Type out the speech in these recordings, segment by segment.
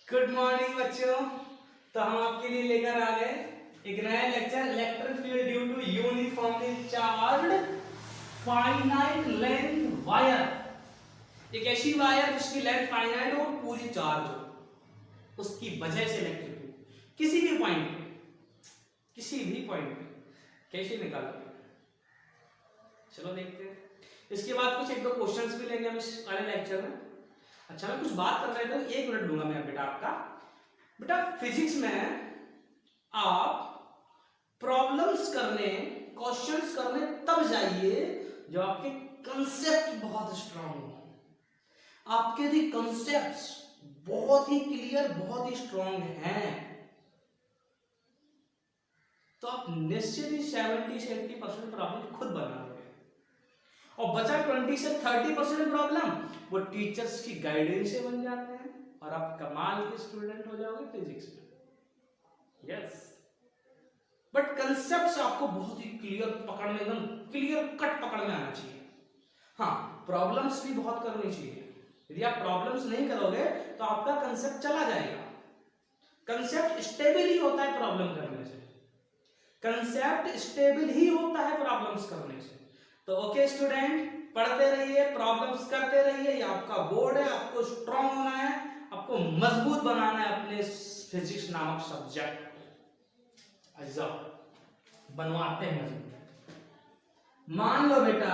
Good morning बच्चों। तो हम आपके लिए लेकर आ गए एक नया lecture, electric field due to uniformly charged finite length wire. एक ऐसी वायर जिसकी लेंथ फाइनाइट हो, पूरी चार्ज हो, उसकी वजह से इलेक्ट्रिक फील्ड किसी भी पॉइंट पे कैसे निकालोगे, चलो देखते हैं। इसके बाद कुछ एक दो क्वेश्चंस भी लेंगे हम इस वाले लेक्चर में। अच्छा, मैं कुछ बात कर रहा था, 1 मिनट दूंगा मैं बेटा आपका। बेटा फिजिक्स में आप प्रॉब्लम्स करने, क्वेश्चंस करने तब जाइए जब आपके कंसेप्ट बहुत स्ट्रांग हो, आपके यदि कंसेप्ट्स बहुत ही क्लियर, बहुत ही स्ट्रांग हैं, तो आप निश्चित ही 70 से 80% प्रॉब्लम खुद बना लोगे, और बचा 20 से 30% प्रॉब्लम वो टीचर्स की गाइडेंस से बन जाते हैं और आप कमाल के स्टूडेंट हो जाओगे फिजिक्स में। यस, बट कंसेप्ट्स आपको बहुत ही क्लियर पकड़ने, एकदम क्लियर कट पकड़ में आना चाहिए। हाँ, प्रॉब्लम्स भी बहुत करनी चाहिए। यदि आप प्रॉब्लम्स नहीं करोगे तो आपका कंसेप्ट चला जाएगा। कंसेप्ट स्टेबल ही होता है प्रॉब्लम करने से, कंसेप्ट स्टेबल ही होता है प्रॉब्लम्स करने से। तो ओके स्टूडेंट, पढ़ते रहिए, प्रॉब्लम्स करते रहिए। ये आपका बोर्ड है, आपको स्ट्रांग होना है, आपको मजबूत बनाना है अपने फिजिक्स नामक सब्जेक्ट को। बनवाते हैं मजबूत। मान लो बेटा,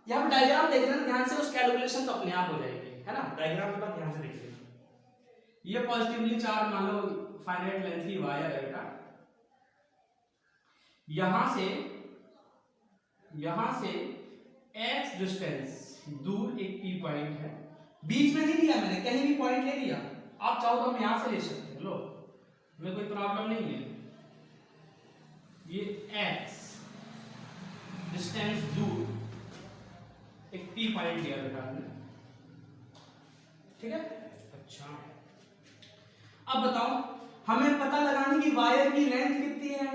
यहाँ डायग्राम देख लेना ध्यान से, उस कैलकुलेशन तो अपने आप हो जाएगी, है ना। डायग्राम थोड़ा ध्यान से देख लेना। ये पॉजिटिवली चार्ज मान लो फाइनाइट लेंथ की वायर है बेटा। यहां से x डिस्टेंस दूर एक P पॉइंट है, बीच में नहीं लिया मैंने, कहीं भी पॉइंट ले लिया, आप चाहो तो हम यहां से ले सकते हैं, लो, हमें कोई प्रॉब्लम नहीं है। ये x डिस्टेंस दूर एक P पॉइंट लिया बेटा हमने, ठीक है। अच्छा, अब बताओ, हमें पता लगाने की वायर की लेंथ कितनी है।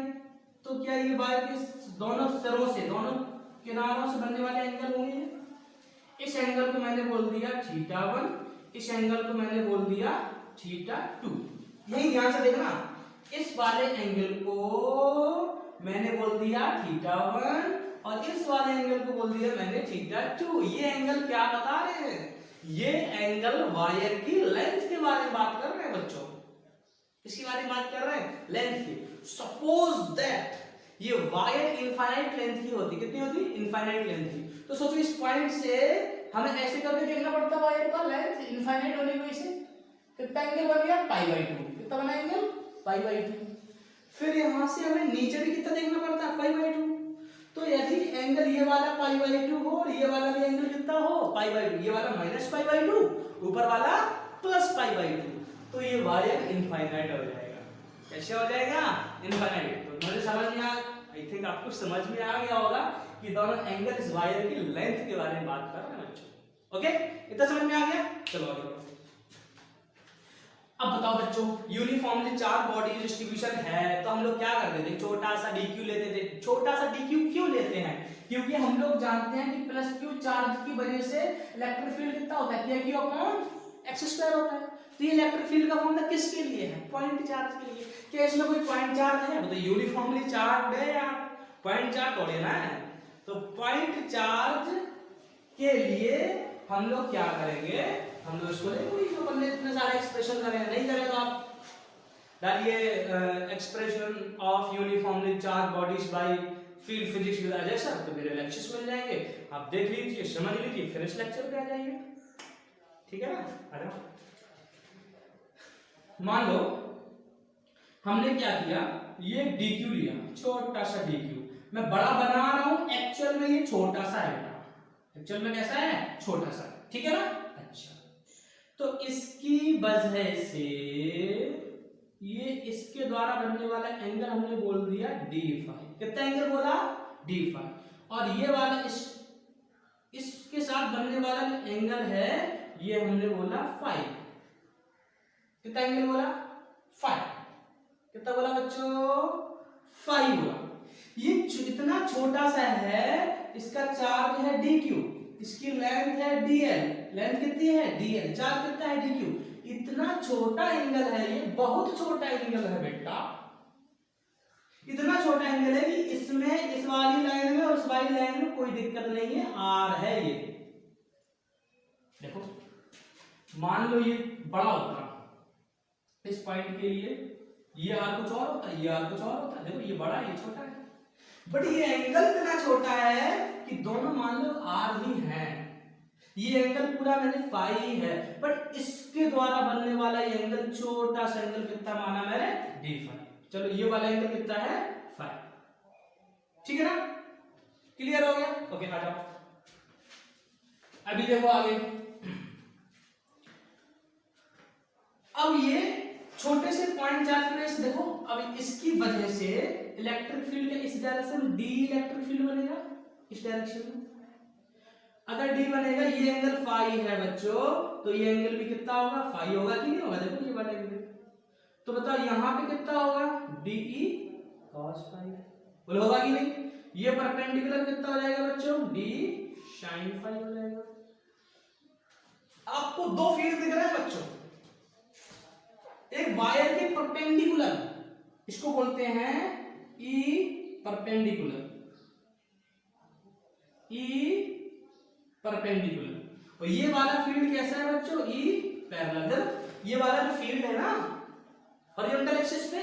तो क्या ये वायर के दोनों सिरों से, दोनों किनारों से बनने वाले एंगल होंगे। इस एंगल को मैंने बोल दिया θ1, इस एंगल को मैंने बोल दिया θ2। यही ध्यान से देखना, इस वाले एंगल को मैंने बोल दिया θ1 और इस वाले एंगल को बोल दिया मैंने θ2। ये एंगल क्या बता रहे हैं? ये एंगल वायर की लेंथ के बारे में बात कर रहे हैं बच्चों। किसके बारे में बात कर रहे हैं? लेंथ की। सपोज दैट ये वायर इनफाइनाइट लेंथ की होती, कितनी होती? इनफाइनाइट लेंथ की। तो सोचो इस पॉइंट से हमें ऐसे करके देखना पड़ता वायर का लेंथ इनफाइनाइट होने की वजह से कितना एंगल बन गया? π/2। कितना बना एंगल? π/2। फिर यहां से हमें नीचे भी कितना देखना पड़ता है? π/2। तो यदि एंगल ये वाला π/2 हो और ये वाला भी एंगल कितना हो? π/2। ये वाला -π/2, ऊपर वाला +π/2, तो ये वायर इनफाइनाइट हो जाएगा। कैसे हो जाएगा? इनफाइनाइट। तो मुझे समझ में आई थिंक आपको समझ में आ गया होगा कि दोनों एंगल इस वायर की लेंथ के बारे में बात कर रहे हैं बच्चों। ओके, इतना समझ में आ गया? चलो आगे बढ़ो। अब बताओ बच्चों, यूनिफॉर्मली चार्ज बॉडी डिस्ट्रीब्यूशन है तो हम लोग क्या करते थे? छोटा सा dq लेते थे। छोटा सा dq क्यों लेते हैं? क्योंकि हम लोग जानते हैं कि +q चार्ज की वजह से इलेक्ट्रिक फील्ड कितना होता है? Q/x² होता है। तो ये इलेक्ट्रिक फील्ड का फॉर्मूला किसके लिए है? पॉइंट चार्ज के लिए। क्या इसमें कोई पॉइंट चार्ज है? मतलब यूनिफॉर्मली चार्ज है यार, पॉइंट चार्ज थोड़ी ना है। तो पॉइंट चार्ज के लिए हम लोग क्या करेंगे? हम लोग इसको लेंगे, इतने सारे एक्सप्रेशन करें, नहीं करें तो आप डालिए expression of uniformly charge bodies by field physics with Ajay sir, तो मेरे लेक्चर्स मिल जाएंगे, आप देख लीजिए, समझ लीजिए, फिर इस लेक्चर पे आ जाइए, ठीक है ना। आ जाओ। मान लो हमने क्या किया, ये dq लिया, छोटा सा dq, मैं बड़ा बना रहा हूं, एक्चुअल में ये छोटा सा है बेटा, एक्चुअल में कैसा है? छोटा सा, ठीक है ना। अच्छा, तो इसकी वजह से ये इसके द्वारा बनने वाला एंगल हमने बोल दिया d∅। कितना एंगल बोला? d∅। और ये वाला इसके साथ बनने वाला एंगल है, ये हमने बोला φ। कितना एंगल बोला? φ। कितना बोला बच्चों? φ बोला। ये इतना छोटा सा है, इसका चार्ज है dq, इसकी लेंथ है dl, लेंथ कितनी है? dl, चार्ज कितना है? dq, इतना छोटा एंगल है ये, बहुत छोटा एंगल है बेटा, इतना छोटा एंगल है कि इसमें इस वाली लाइन में और उस वाली लाइन में कोई दिक्कत नहीं है, आर है ये। देखो मान लो ये बड़ा होता इस पॉइंट के लिए, ये आर कुछ और होता है, ये आर कुछ और होता है। देखो ये बड़ा है, ये छोटा है, बट ये एंगल इतना छोटा है कि दोनों मान लो आर ही हैं। ये एंगल पूरा मैंने फाई है, बट इसके द्वारा बनने वाला ये एंगल, छोटा सा एंगल कितना माना मैंने, डी फाई। चलो ये वाला एंगल कितना है, फाई। ठीक है ना, क्लियर हो गया? ओके आ जाओ, अभी देखो आगे। अब ये छोटे से पॉइंट चार्ज से देखो, अब इसकी वजह से इलेक्ट्रिक फील्ड इस डायरेक्शन डी इलेक्ट्रिक फील्ड बनेगा इस डायरेक्शन में। अगर डी बनेगा, ये एंगल फाई है बच्चों, तो ये एंगल भी कितना होगा, फाई होगा कि नहीं होगा? देखो ये वाला एंगल, तो बताओ यहां पे कितना होगा, डीई cos फाई, बोलो होगा कि नहीं? ये परपेंडिकुलर कितना हो जाएगा बच्चों, डी sin फाई हो जाएगा। आपको दो फील्ड दिख रहे हैं बच्चों, एक वायर के परपेंडिकुलर, इसको बोलते हैं ई परपेंडिकुलर, ई परपेंडिकुलर, और ये वाला फील्ड कैसा है बच्चों, ई पैरेलल। ये वाला जो फील्ड है ना हॉरिजॉन्टल एक्सिस पे,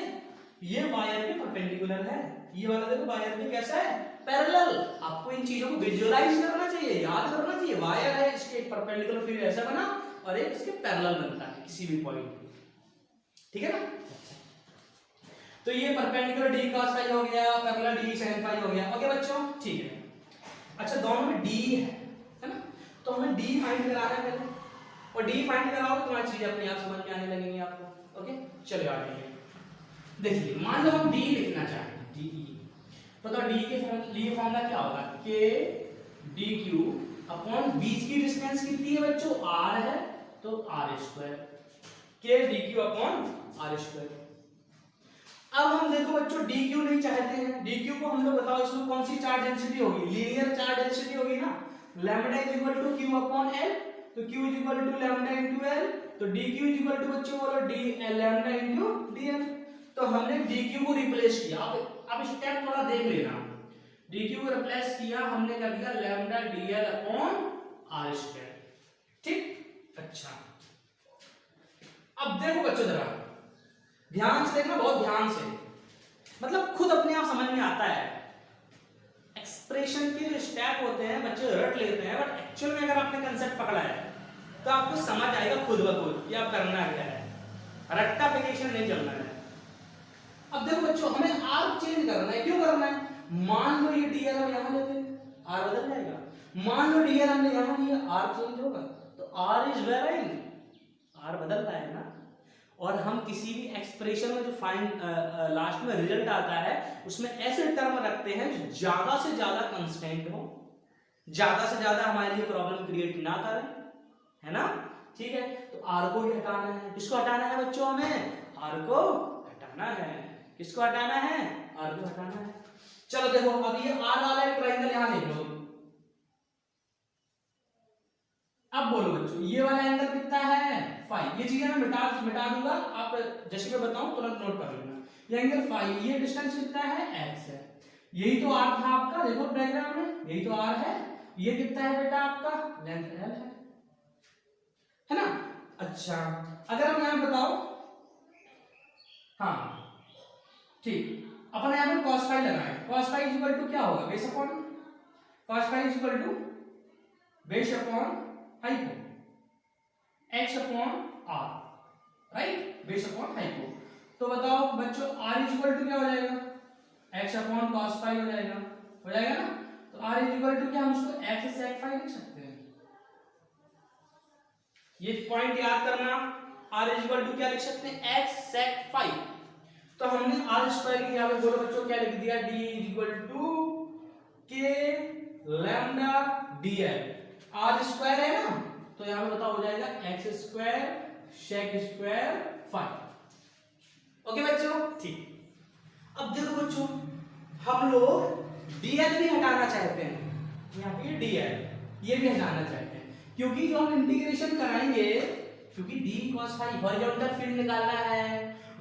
ये वायर के परपेंडिकुलर है, ये वाला देखो वायर के कैसा है, पैरेलल। आपको इन चीजों को विजुअलाइज करना चाहिए, याद करना चाहिए। वायर है, इसके परपेंडिकुलर फील्ड ऐसा बना और एक इसके पैरेलल बनता है किसी भी पॉइंट पे, ठीक है ना? तो ये परपेंडिकुलर डी cos फाई हो गया, पैरेलल डी sin फाई हो गया। ओके बच्चों, ठीक है। अच्छा दोनों में डी है ना, तो हमें डी फाइंड कराना है पहले, और डी फाइंड कराओ तो तुम्हारी चीजें अपने आप समझ में आने लगेंगी आपको। ओके चलिए आगे देखिए, मान लो हम डी लिखना चाहें, डी तो डी के लिए फॉर्मूला क्या होगा, के डी क्यू अपॉन बीच की डिस्टेंस कितनी है बच्चों, आर है, तो r square, k d q upon r square. अब हम देखो बच्चों डी क्यू नहीं चाहते हैं, डी क्यू को हम लोग बताओ इसमें कौन सी चार्ज डेंसिटी होगी, लीनियर चार्ज डेंसिटी होगी ना, lambda is equal to q upon l, तो q is equal to lambda into l, तो d q is equal to बच्चों बोलो d lambda into d l. तो हमने डी क्यू को रिप्लेस किया, अब स्टेप थोड़ा देख लेना, डी क्यू को रिप्लेस किया हमने, कर दिया lambda d l upon r square, ठीक। अच्छा अब देखो बच्चों जरा ध्यान से देखना, बहुत ध्यान से, मतलब खुद अपने आप समझ में आता है। एक्सप्रेशन के जो स्टेप होते हैं बच्चे रट लेते हैं, बट एक्चुअल में अगर आपने कंसेप्ट पकड़ा है तो आपको समझ आएगा खुद ब खुद कि आप करना क्या है, रट्टाफिकेशन नहीं चलना है। अब देखो बच्चों हमें आर चेंज करना है, क्यों करना है, मान लो ये डीएल हम यहां लेते हैं, आर बदल जाएगा, मान लो डीएल हमने यहां लिया, आर चेंज होगा, तो आर इज वेरिंग, आर बदल रहा है ना। और हम किसी भी एक्सप्रेशन में जो फाइंड लास्ट में रिजल्ट आता है उसमें ऐसे टर्म रखते हैं जो ज्यादा से ज्यादा कांस्टेंट हो, ज्यादा से ज्यादा हमारे लिए प्रॉब्लम क्रिएट ना करें, है ना, ठीक है। तो आर को भी हटाना है, किसको हटाना है बच्चों, हमें आर को हटाना है, किसको हटाना है, आर को हटाना है। चलो देखो अब ये आर वाला एक ट्रायंगल यहां देख लो, अब बोलो बच्चों ये वाला एंगल कितना है, फाई। ये चीजें मैं मिटा दूंगा, आप जैसे मैं बताऊं तुरंत नोट कर लेना। ये एंगल फाई, ये डिस्टेंस कितना है, एक्स है, यही तो आर था आपका, देखो डायग्राम में यही तो आर है, ये कितना है बेटा आपका, लेंथ एल है ना। अच्छा अगर हम यहां बताओ, हाँ ठीक, अपन यहां पे cos फाई लगाए, cos phi is equal to क्या होगा, base upon, cos phi is equal to base upon hypo, x upon r, right, base upon hypo. तो बताओ बच्चों r इज इक्वल टू क्या हो जाएगा, x अपॉन cos फाई हो जाएगा ना। तो r इज इक्वल टू क्या, हम उसको x sec फाई लिख सकते हैं, ये पॉइंट याद करना, r इज इक्वल टू क्या लिख सकते हैं, x sec फाई। तो हमने r स्क्वायर की यहां पे बोलो बच्चों क्या लिख दिया, d is equal to k lambda dl, r square है ना, तो यहां पे बताओ हो जाएगा x square sec square phi. Okay बच्चों, ठीक। अब देखो बच्चों हम लोग dl भी हटाना चाहते हैं, यहाँ पे dl ये भी हटाना चाहते हैं, क्योंकि जो हम इंटीग्रेशन कराएंगे क्योंकि d cos phi horizontal field निकालना है,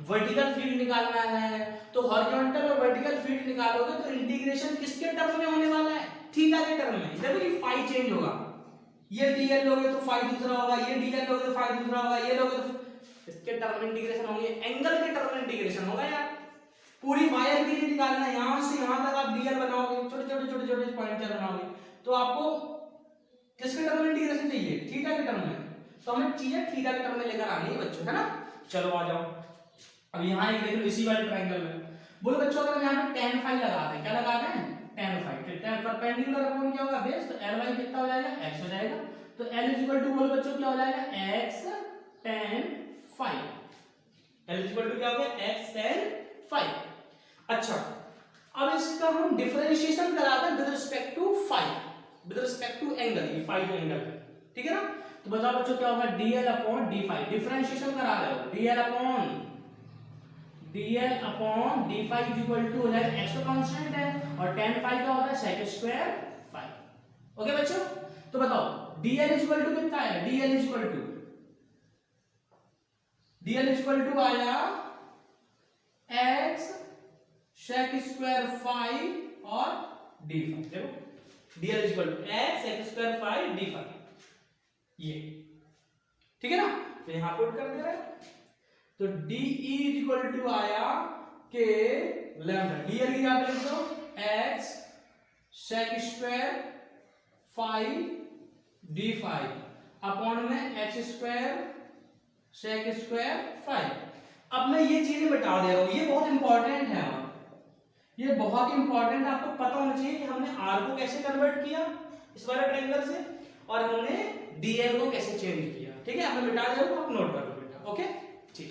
वर्टिकल फील्ड निकालना है, तो हॉरिजॉन्टल और वर्टिकल फील्ड निकालोगे तो इंटीग्रेशन किसके टर्म में होने वाला है, थीटा के टर्म में। देखो ये फाई चेंज होगा, ये dl लोगे तो फाई दूसरा होगा, ये dl लोगे तो फाई दूसरा होगा, ये लोगे तो इसके टर्म में इंटीग्रेशन होंगे, एंगल के टर्म में इंटीग्रेशन होगा यार। पूरी वायर के लिए निकालना है, यहां से यहां तक आप dl बनाओगे, छोटे छोटे छोटे छोटे पॉइंट चार बनाओगे, तो आपको किसके टर्म में इंटीग्रेशन चाहिए, थीटा के टर्म में। तो हमें चीजें थीटा के टर्म में लेकर आनी है बच्चों, है ना। चलो आ जाओ, अब यहाँ एक देख लो इसी वाले ट्रायंगल में, बोलो बच्चों अगर हम यहाँ पे tan फाई लगा दें, क्या लगा दें, tan फाई, तो tan परपेंडिकुलर अपॉन क्या होगा, बेस, तो ly कितना हो जाएगा, x हो जाएगा, तो l इक्वल टू बोलो बच्चों क्या हो जाएगा, x tan phi, l equal to क्या हो गया, x tan फाई। अच्छा अब इसका हम डिफरेंशिएशन करा दें with respect to phi, with respect to angle, ये फाई जो एंगल है, ठीक है ना। तो बताओ बच्चों क्या होगा, dl upon d phi, differentiation करा रहे हो, dl upon d phi is equal to हो जाएगा, x तो कांस्टेंट है और tan फाई क्या होता है, sec स्क्वायर फाई। ओके बच्चों, तो बताओ dl इज इक्वल टू कितना है, dl इज इक्वल टू आया x sec स्क्वायर फाई और d फाई। देखो dl is equal to x sec square phi d phi, ये ठीक है ना। तो यहां पुट कर दे रहे हैं, तो de इज इक्वल टू आया के लैम्डा, dl की जगह पे लिख दो x sec square phi d phi upon में x square sec square phi. अब मैं ये चीजें बता दे रहा हूं, ये बहुत इंपॉर्टेंट है, ये बहुत ही इंपॉर्टेंट, आपको पता होना चाहिए कि हमने r को कैसे कन्वर्ट किया इस वाले ट्रायंगल से, और हमने dl को कैसे चेंज किया, ठीक है। आपने मिटा दिया, आप नोट कर लो बेटा, ओके ठीक।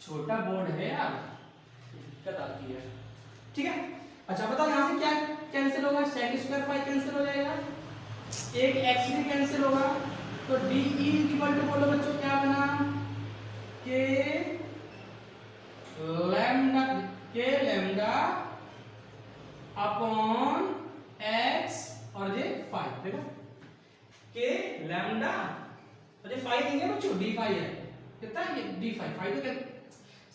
छोटा बोर्ड है यार, दिक्कत आती है, ठीक है। अच्छा बताओ यहां से क्या कैंसिल होगा, sec स्क्वायर फाई कैंसिल हो जाएगा, एक x भी कैंसिल होगा, तो de इक्वल टू बोलो बच्चों क्या बना, के लैम्डा अपॉन x और जे फाई। देखो के लैम्डा और जे फाई नहीं है बच्चों, d फाई है, कितना है ये d फाई, फाई तो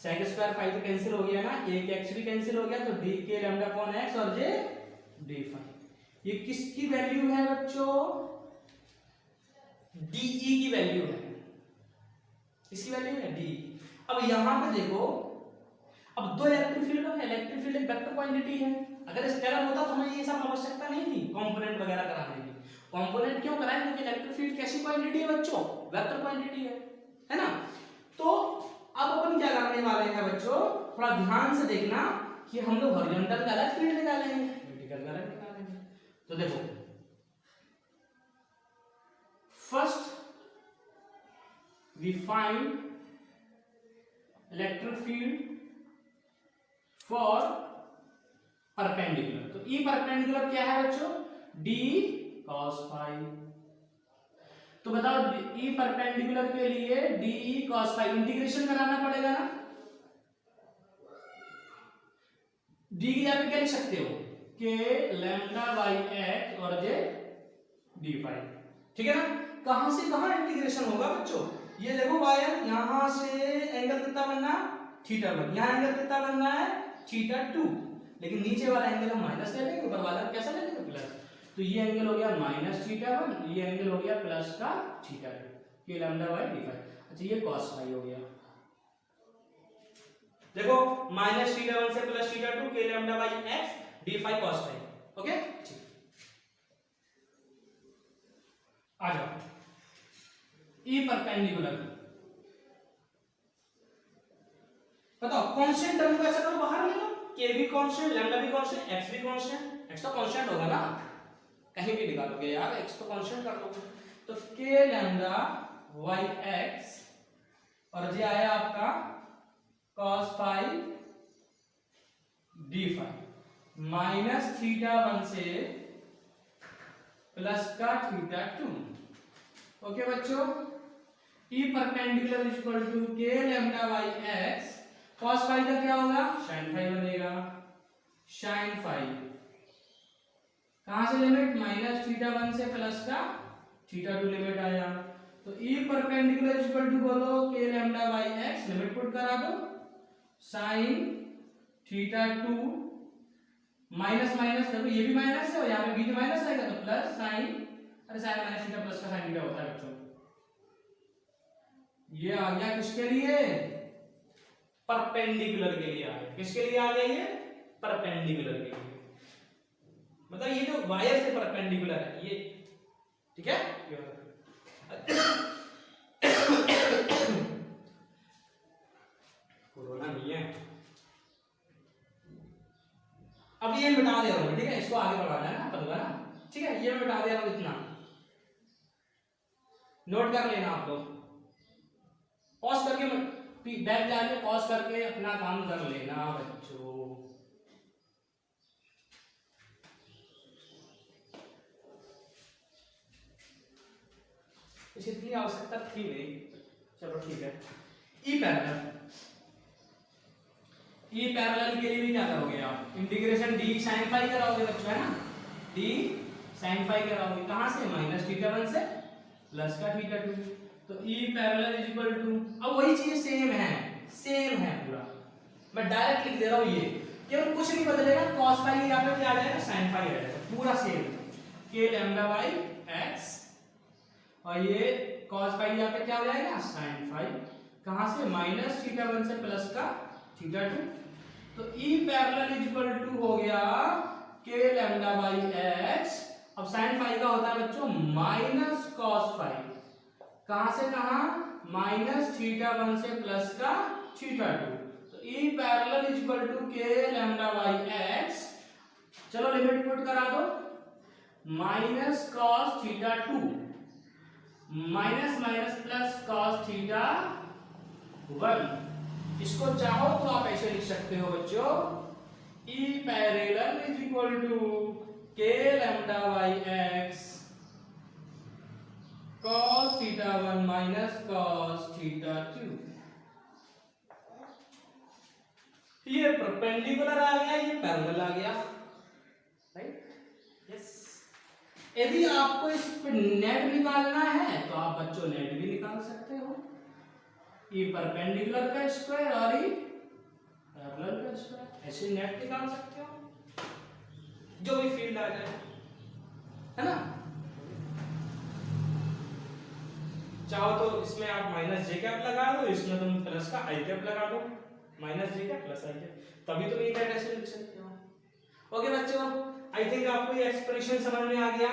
sec स्क्वायर फाई तो कैंसिल हो गया ना, एक x भी कैंसिल हो गया, तो d के लैम्डा अपॉन x और जे d फाई। ये किसकी वैल्यू है बच्चों, de की वैल्यू है, इसकी वैल्यू है de। अब यहां पे देखो, अब दो इलेक्ट्रिक फील्ड है, इलेक्ट्रिक फील्ड एक वेक्टर क्वांटिटी है, अगर स्केलर होता तो हमें ये सब आवश्यकता नहीं थी कंपोनेंट वगैरह कराने की। कंपोनेंट क्यों कराएं, क्योंकि इलेक्ट्रिक फील्ड कैसी क्वांटिटी है बच्चों, वेक्टर क्वांटिटी है ना। तो अब अपन क्या करने वाले हैं बच्चों, थोड़ा ध्यान से देखना कि हम लोग हॉरिजॉन्टल का अलग फील्ड निकालेंगे, वर्टिकल का अलग निकालेंगे। तो देखो first we find electric field for perpendicular, तो ई परपेंडिकुलर क्या है बच्चों, d cos फाई। तो बताओ ई परपेंडिकुलर के लिए de cos फाई इंटीग्रेशन कराना पड़ेगा ना, d की जगह पे क्या लिख सकते हो, के लैम्डा बाई x और जे d फाई, ठीक है ना। कहां से कहां इंटीग्रेशन होगा बच्चों, ये देखो वायर यहां से एंगल कितना बनना, थीटा वन, यहां एंगल कितना बनना है, थीटा टू, लेकिन नीचे वाला एंगल हम माइनस ले लेंगे, ऊपर वाला कैसा ले लेंगे, प्लस। तो ये एंगल हो गया माइनस थीटा वन, ये एंगल हो गया प्लस का theta two, k lambda by d phi. अच्छा ये cos फाई हो गया, देखो माइनस थीटा वन से plus theta two, k lambda by x d phi cos phi, okay ठीक। आ जाओ ई परपेंडिकुलर, बताओ कांस्टेंट टर्म को ऐसा करो बाहर ले लो, के भी कांस्टेंट, लैम्डा भी कांस्टेंट, x भी कांस्टेंट, x तो कांस्टेंट होगा ना, कहीं भी निकालोगे यार x तो कांस्टेंट कर लोगे, तो के लैम्डा बाई x और ये आया आपका cos phi d phi minus theta one से प्लस का थीटा टू। ओके बच्चों, E perpendicular is equal to k lambda by x, cos phi का क्या होगा, sin फाई बनेगा, sin फाई कहां से लिमिट माइनस थीटा 1 से प्लस का थीटा 2 लिमिट आया। तो ई परपेंडिकुलर इक्वल टू बोलो k lambda by x, limit put करा दो साइन थीटा 2 माइनस माइनस, देखो ये भी माइनस है और यहाँ पे बीच माइनस आएगा तो प्लस साइन, अरे साइन माइनस थीटा प्लस का साइन थीटा होता है बच्चों। ये आ गया किसके लिए, परपेंडिकुलर के लिए आ गया। किसके लिए आ गया ये, परपेंडिकुलर के लिए, मतलब ये जो वायर से परपेंडिकुलर है ये, ठीक है। कोरोना नहीं है। अब ये मिटा दे रहा हूं, ठीक है, इसको आगे बढ़ाना है ना पता ना, ठीक है। ये मैं मिटा दे रहा हूं, इतना नोट कर लेना आप लोग, पॉज करके बैक जाके पॉज करके अपना काम कर लेना बच्चों। इसे इतनी आवश्यकता थी नहीं, चलो ठीक है। ई पैरेलल के लिए भी क्या करोगे आप, इंटीग्रेशन डी साइन फाई कराओगे बच्चों, है ना, डी साइन फाई कराओगे। कहां से, माइनस थीटा 1 से प्लस का थीटा 2। तो E parallel is equal to, अब वही चीज सेम है पूरा, मैं डायरेक्ट लिख दे रहा हूं, ये केवल कुछ नहीं बदलेगा, cos फाई यहां पे क्या आ जाएगा, sin फाई आ जाएगा, पूरा same k lambda by x, और ये cos फाई यहां पे क्या हो जाएगा, sin फाई। कहां से, माइनस थीटा 1 से प्लस का थीटा 2। तो E parallel is equal to हो गया k लैम्डा बाई x। अब sin फाई का होता है बच्चों माइनस cos फाई, कहां से कहां, माइनस थीटा 1 से प्लस का थीटा 2। तो E parallel is equal to k lambda by x, चलो लिमिट पुट करा दो, minus cos theta 2 minus minus plus cos theta 1। इसको चाहो तो आप ऐसे लिख सकते हो बच्चों, E parallel is equal to k lambda by x cos theta 1 minus cos theta 2। ये परपेंडिकुलर आ गया, ये पैरेलल आ गया, राइट, यस। यदि आपको इस पे नेट निकालना है तो आप बच्चों नेट भी निकाल सकते हो, ये परपेंडिकुलर का स्क्वायर और ये पैरेलल का स्क्वायर, ऐसे नेट निकाल सकते हो, जो भी फील्ड आ जाए, है ना। चाहो तो इसमें आप माइनस जे कैप लगा दो, इसमें तुम प्लस का आई कैप लगा दो, माइनस जे कैप प्लस आई कैप, तभी तुम ये ऐसे लिख सकते हो। ओके बच्चों, आई थिंक आपको ये एक्सप्रेशन समझ में आ गया।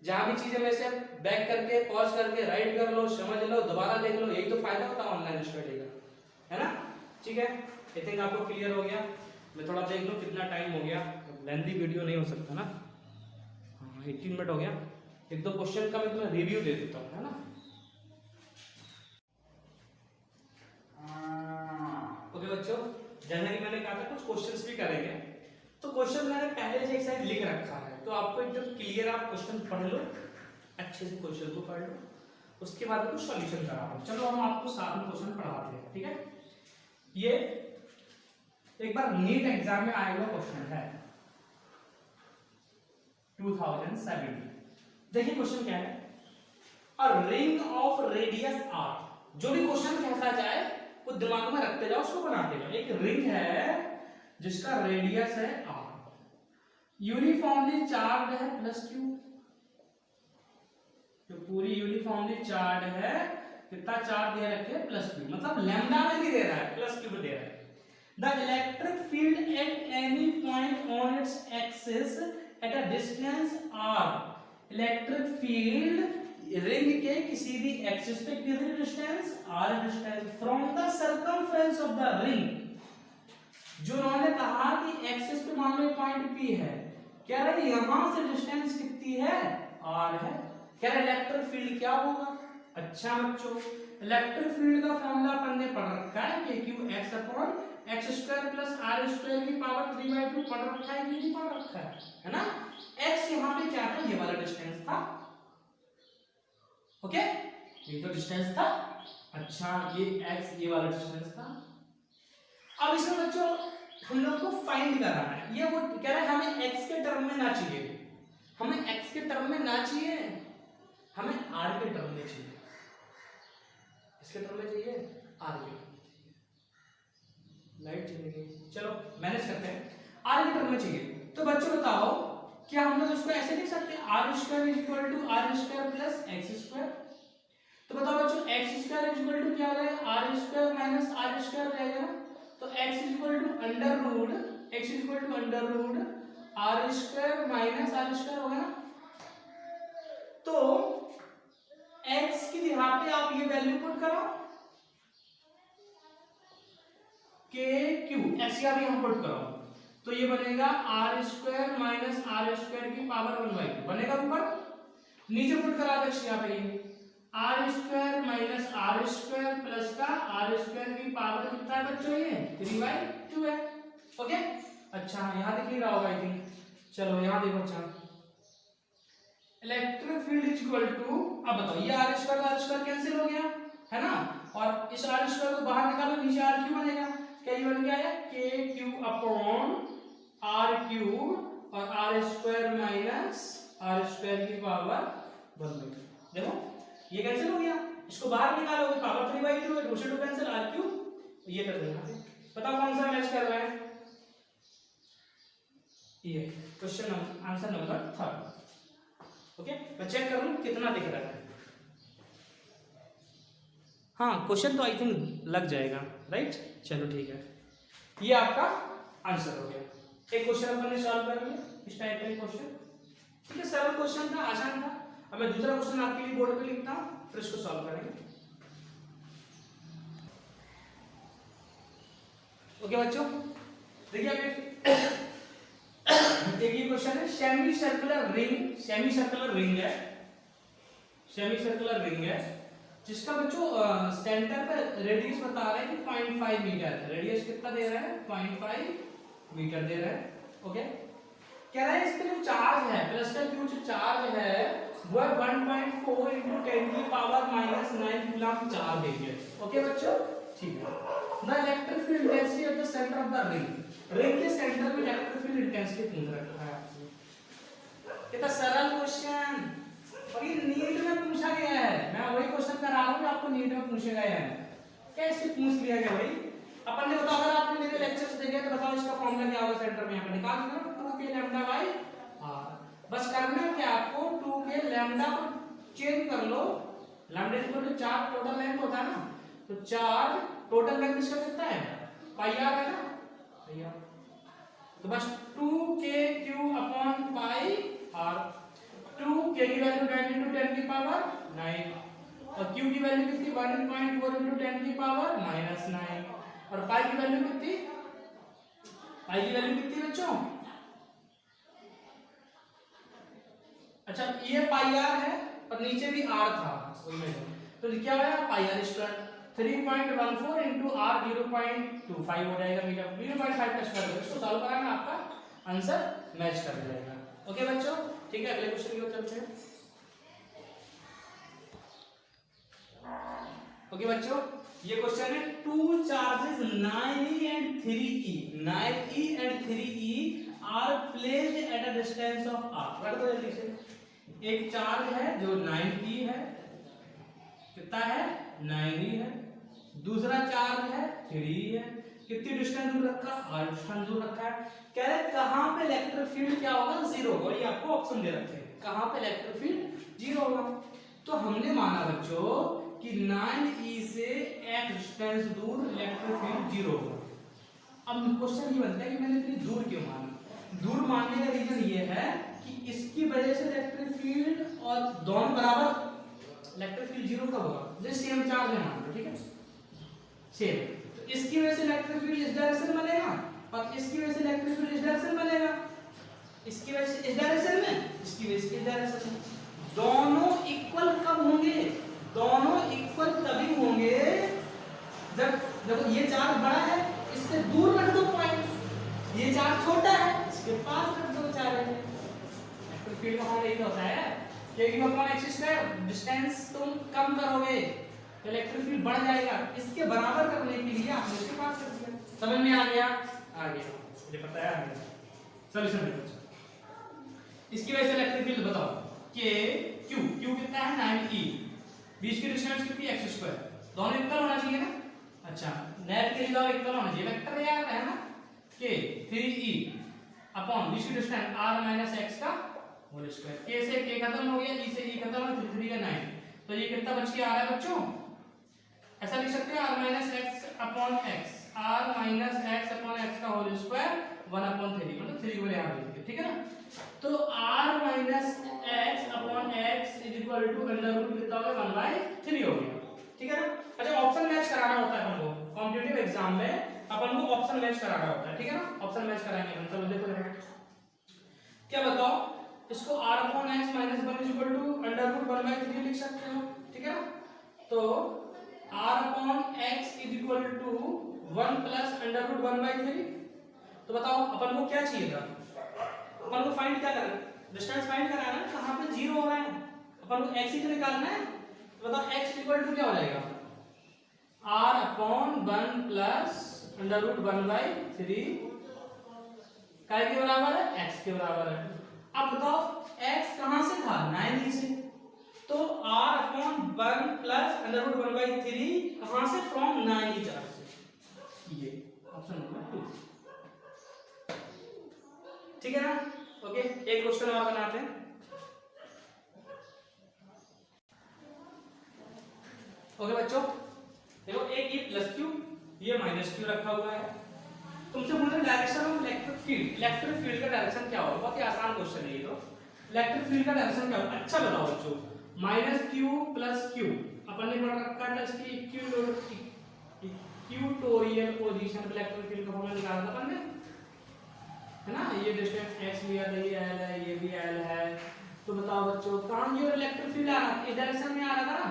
जहां भी चीजें वैसे बैक करके पॉज करके राइट कर लो, समझ लो, दोबारा देख लो, यही तो फायदा होता है ऑनलाइन स्टडी का, है ना, ठीक है। आई थिंक आपको क्लियर हो गया। मैं थोड़ा देख लूं कितना टाइम हो गया, लेंथी वीडियो नहीं हो सकता ना, 18 मिनट हो गया। एक दो क्वेश्चन का मैं तुम्हें रिव्यू दे देता हूँ, है ना। ओके बच्चों, जैसा कि मैंने कहा था कुछ क्वेश्चंस भी करेंगे, तो क्वेश्चन मैंने पहले से एक साइड लिख रखा है, तो आपको एकदम क्लियर, आप क्वेश्चन पढ़ लो, अच्छे से क्वेश्चन को पढ़ लो, उसके बाद कुछ सॉल्यूशन कराओ। चलो हम आपको साथ में क्वेश्चन पढ़ाते हैं, ठीक है। ये एक बार नीट एग्जाम में आया हुआ क्वेश्चन है 2017। देखिए क्वेश्चन क्या है, a ring of radius r, जो भी क्वेश्चन कहता जाए वो दिमाग में रखते जाओ, उसको बनाते जाओ। एक रिंग है जिसका रेडियस है r, यूनिफॉर्मली चार्ज है प्लस q, जो पूरी यूनिफॉर्मली चार्ज है, कितना चार्ज दे रखे हैं, प्लस q, मतलब लैम्डा में नहीं दे रहा है, प्लस q में दे रहा है। The electric field at any point on its axis at a distance r, electric field ring के किसी भी एक्सिस पे कितनी distance, r distance, from the circumference of the ring, जो उन्होंने कहा कि एक्सिस पे मान लो पॉइंट P है, कह रहे यहां से डिस्टेंस कितनी है, r है, कह रहे इलेक्ट्रिक फील्ड क्या होगा। अच्छा बच्चों, इलेक्ट्रिक फील्ड का फॉर्मूला अपन ने पढ़ रखा है कि q x अपॉन x square plus r square की पावर 3/2 पढ़ रखा है कि नहीं पढ़ रखा है ना। x यहाँ पे क्या था, ये वाला डिस्टेंस था, ओके, ये तो डिस्टेंस था। अच्छा ये x ये वाला डिस्टेंस था। अब इसमें बच्चों हम लोग को फाइंड कराना है। ये वो कह रहा है हमें x के टर्म में ना चाहिए, हमें x के टर्म में ना चाहिए, हमें r के टर्म में चाहिए। इसके टर्म में चाहिए, r के लाइट चलेगी। चलो मैनेज करते हैं, r के टर्म में चाहिए। तो बच्चों बताओ क्या हम लोग इसको ऐसे लिख सकते हैं r square is equal to r square plus x square. तो बताओ बच्चों x square is equal to क्या हो जाएगा, r square minus r square हो जाएगा ना। तो x is equal to under root r square minus r square होगा ना। तो x की जगह पे आप ये वैल्यू पुट करो k q, x की भी हम पुट करो तो ये बनेगा r square minus r square की पावर 1/2 बनेगा। ऊपर नीचे पुट करा दो यहाँ पे r square minus r square plus का r स्क्वायर की पावर कितना है बच्चों, ये 3/2 है। ओके अच्छा यहाँ दिख नहीं रहा होगा आई थिंक। चलो यहाँ देखो, अच्छा electric field is equal to, अब बताओ ये r स्क्वायर कैंसिल हो गया है ना, और इस r स्क्वायर को बाहर निकालो, नीचे r क्यूब बनेगा। क्या ये बन गया है k cube upon r cube और r square minus r square की पावर 1/2। देखो ये कैंसिल हो गया, इसको बाहर निकालोगे पावर 3/2 है, 2 से 2 कैंसिल, r क्यूब ये कर देना। बताओ कौन सा मैच कर रहा है, ये क्वेश्चन आंसर नंबर 3। ओके मैं चेक कर लूं कितना दिख रहा है। हाँ क्वेश्चन तो आई थिंक लग जाएगा, राइट। चलो ठीक है, ये आपका आंसर हो गया। एक क्वेश्चन अपन ने सॉल्व कर लिया, इस टाइप का क्वेश्चन, ठीक है, सरल क्वेश्चन था, आसान था। अब मैं दूसरा क्वेश्चन आपके लिए बोर्ड पे लिखता हूँ, फिर इसको सॉल्व करेंगे। ओके बच्चों देखिए अभी एक ये क्वेश्चन है, सेमी सर्कुलर रिंग है जिसका बच्चों सेंटर पे रेडियस बता रहा है कि 0.5 मीटर, रेडियस कितना दे रहा है 0.5 मीटर दे रहा है। ओके कह रहा है इस पे जो चार्ज है प्लस का क्यू जो चार्ज है वो है 1.4 into 10 की पावर -9 कूलम चार्ज देंगे। ओके बच्चों ठीक है। The electric field intensity at the centre of the ring के सेंटर में इलेक्ट्रिक फील्ड इंटेंसिटी पूछ रखा है आपसे। कितना सरल क्वेश्चन, और ये नीट में पूछा गया है। मैं वही क्वेश्चन कर रहा हूं जो आपको नीट में पूछे गए हैं। कैसे पूछ लिया गया भाई, अपन ने बताओ, अगर आपने मेरे लेक्चर्स देखे तो बताओ इसका फॉर्मूला क्या होगा सेंटर में, यहाँ पे निकाल दो 2k लैम्डा बाय r। बस करना है क्या आपको, 2k लैम्डा को चेंज कर लो, lambda equal to 4 total length होता है ना, तो 4 टोटल लेंथ इसका कितना है पाई r है ना, पाई r। तो बस 2k Q upon pi r, 2k की वैल्यू 9 into 10 की पावर 9 और q की वैल्यू कितनी 1.4 into 10 की पावर -9 और पाई की वैल्यू कितनी, पाई की वैल्यू कितनी बच्चों, अच्छा ये पाई r है और नीचे भी r था वही में, तो क्या हो जाएगा पाई r स्क्वायर 3.14 into r 0.25 हो जाएगा मीटर, 0.5 का स्क्वायर। इसको सॉल्व कराना आपका आंसर मैच कर जाएगा। ओके बच्चों ठीक है, अगले क्वेश्चन की ओर चलते हैं। ओके बच्चों ये क्वेश्चन है, two charges 9e and 3e are placed at a distance of r। रख दो जल्दी से। एक चार्ज है जो 9e है, कितना है 9e है, दूसरा चार्ज है 3e है, कितनी डिस्टेंस दूर रखा, r डिस्टेंस दूर रखा है। कह रहे कहां पे इलेक्ट्रिक फील्ड क्या होगा, जीरो होगा। ये आपको ऑप्शन दे रखे हैं कहां पे इलेक्ट्रिक फील्ड जीरो होगा। तो हमने माना बच्चों कि 9e से एक डिस्टेंस दूर इलेक्ट्रिक फील्ड जीरो होगा। अब क्वेश्चन ये बनता है कि मैंने इतनी दूर क्यों माना। दूर मानने का रीजन ये है कि इसकी वजह से इलेक्ट्रिक फील्ड और दोनों बराबर, इलेक्ट्रिक फील्ड जीरो कब होगा, जैसे सेम चार्ज है मान लो, ठीक है सेम, तो इसकी वजह से इलेक्ट्रिक फील्ड इस डायरेक्शन में बनेगा और इसकी वजह से इलेक्ट्रिक फील्ड इस डायरेक्शन में बनेगा, इसकी वजह से इस डायरेक्शन में, इसकी वजह से इस डायरेक्शन में। दोनों इक्वल कब होंगे, दोनों इक्वल तभी होंगे जब, देखो ये चार्ज बड़ा है इससे दूर रख दो पॉइंट, ये चार्ज छोटा है इसके पास रख दो चार्ज। इलेक्ट्रिक फील्ड का फॉर्मूला यही होता है कि q upon x square, distance तुम कम करोगे तो इलेक्ट्रिक फील्ड बढ़ जाएगा, इसके बराबर करने के लिए आपने इसके पास कर दिया। समझ में आ गया, आ गया, मुझे पता है आ गया। सॉल्यूशन देखो, इसकी वजह से इलेक्ट्रिक फील्ड बताओ के क्यू, क्यू कितना है 9e, बीच की डिस्टेंस कितनी है x², दोनों इक्वल होना चाहिए ना। अच्छा नेट के लिए दोनों इक्वल होना चाहिए, वेक्टर याद है ना के 3e अपॉन बीच की डिस्टेंस r माइनस x का होल स्क्वायर। के से के खत्म हो गया, e से e खत्म हो, 3 का 9, तो ये कितना बच के आ रहा है बच्चों, ऐसा लिख सकते हैं r माइनस x अपॉन x, r माइनस x अपॉन x का होल स्क्वायर 1/3, मतलब 3 को ले आ रही है, ठीक है ना। तो r माइनस x अपॉन x is equal to under root कितना हो गया 1/3 हो गया, ठीक है ना। अच्छा ऑप्शन मैच कराना होता है अपन को कॉम्पिटिटिव एग्जाम में, अपन को ऑप्शन मैच कराना होता है, ठीक है ना। ऑप्शन मैच कराएंगे अपन, चलो देखो क्या बताओ, इसको r अपॉन x माइनस 1 is equal to under root 1/3 लिख सकते हो, ठीक है ना। तो r अपॉन x is equal to 1 plus under root 1/3, तो बताओ अपन को क्या चाहिए था, अपन को फाइंड क्या करना है, डिस्टेंस फाइंड कराना है, कहां पे 0 हो रहा है, अपन को x ही तो निकालना है। तो बताओ x इक्वल टू क्या हो जाएगा, r अपॉन 1 प्लस अंडर रूट 1/3 काय के बराबर है, x के बराबर है। अब बताओ x कहां से था 9e से, तो r अपॉन 1 प्लस अंडर रूट 1/3 कहां से, फ्रॉम 9e चार्ज से, ये ऑप्शन नंबर 2, ठीक है ना। ओके एक क्वेश्चन और बनाते हैं। ओके बच्चों देखो, एक ये प्लस क्यू, ये माइनस क्यू रखा हुआ है, तुमसे बोल रहे direction of electric field, electric field का डायरेक्शन क्या होगा, बहुत ही आसान क्वेश्चन है ये तो। इलेक्ट्रिक फील्ड का डायरेक्शन क्या होगा, अच्छा बताओ बच्चों, माइनस क्यू प्लस क्यू, अपन ने पढ़ रखा था इसकी इक्वेटोरियल पोजीशन पे इलेक्ट्रिक फील्ड का फॉर्मूला निकाला था अपन ने, है ना। ये डिस्टेंस x लिया था, ये l है, ये भी l है, तो बताओ बच्चों कहां ये इलेक्ट्रिक फील्ड आ रहा है, इस डायरेक्शन में आ रहा था ना,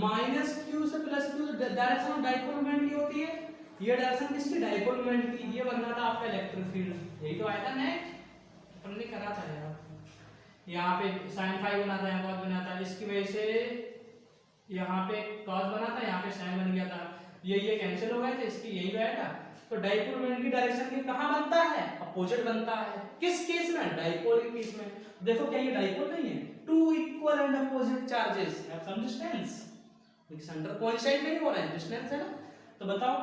माइनस q से plus q, direction of dipole moment की होती है, ये डायरेक्शन किसकी, डाइपोल मोमेंट की, ये बनना था आपका इलेक्ट्रिक फील्ड, यही तो आया था नेट, अपन ने करा था यार। यहाँ पे sin फाई बना था, यहाँ cos बना था, इसकी वजह से यहाँ पे cos बना था, यहाँ पे sin बन गया था, ये कैंसिल हो गए थे, इसकी यही आया था। तो डाइपोल मोमेंट की डायरेक्शन की कहां बनता है, अपोजिट बनता है, किस केस में, डाइपोल के केस में। देखो क्या ये डाइपोल नहीं है, two equal and opposite charges have some distance, लेकिन सेंटर कोइंसाइड नहीं हो रहा है, डिस्टेंस है ना। तो बताओ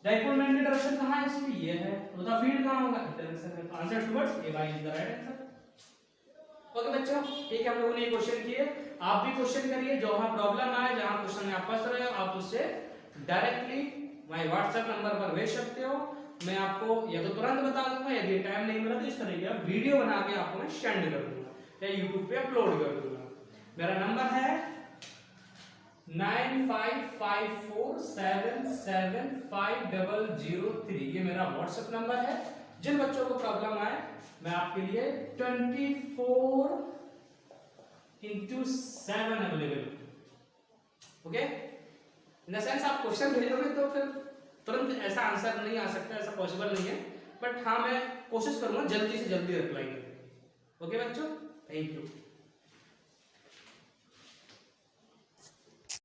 डाइपोल मोमेंट की डायरेक्शन कहां है, इसमें ये है, तो बताओ फील्ड कहां होगा, इस डायरेक्शन में, answer towards A by is the right answer. Okay बच्चों ठीक है, हम लोगों ने ये क्वेश्चन किए, आप भी क्वेश्चन करिए, जहां प्रॉब्लम आए, जहां क्वेश्चन में आप फंस रहे हो, आप उससे डायरेक्टली माय व्हाट्सएप नंबर पर भेज सकते हो, मैं आपको या तो तुरंत बता दूंगा, यदि टाइम नहीं मिला तो इस तरह का वीडियो बना के आपको मैं सेंड कर दूंगा या YouTube पे अपलोड कर दूंगा। मेरा नंबर है 9554775003, ये मेरा व्हाट्सएप नंबर है। जिन बच्चों को प्रॉब्लम आए मैं आपके लिए 24/7 available, okay. In the sense आप क्वेश्चन भेजोगे तो फिर तुरंत ऐसा आंसर नहीं आ सकता, ऐसा पॉसिबल नहीं है, बट हाँ मैं कोशिश करूंगा जल्दी से जल्दी रिप्लाई करने की। ओके बच्चों, थैंक यू।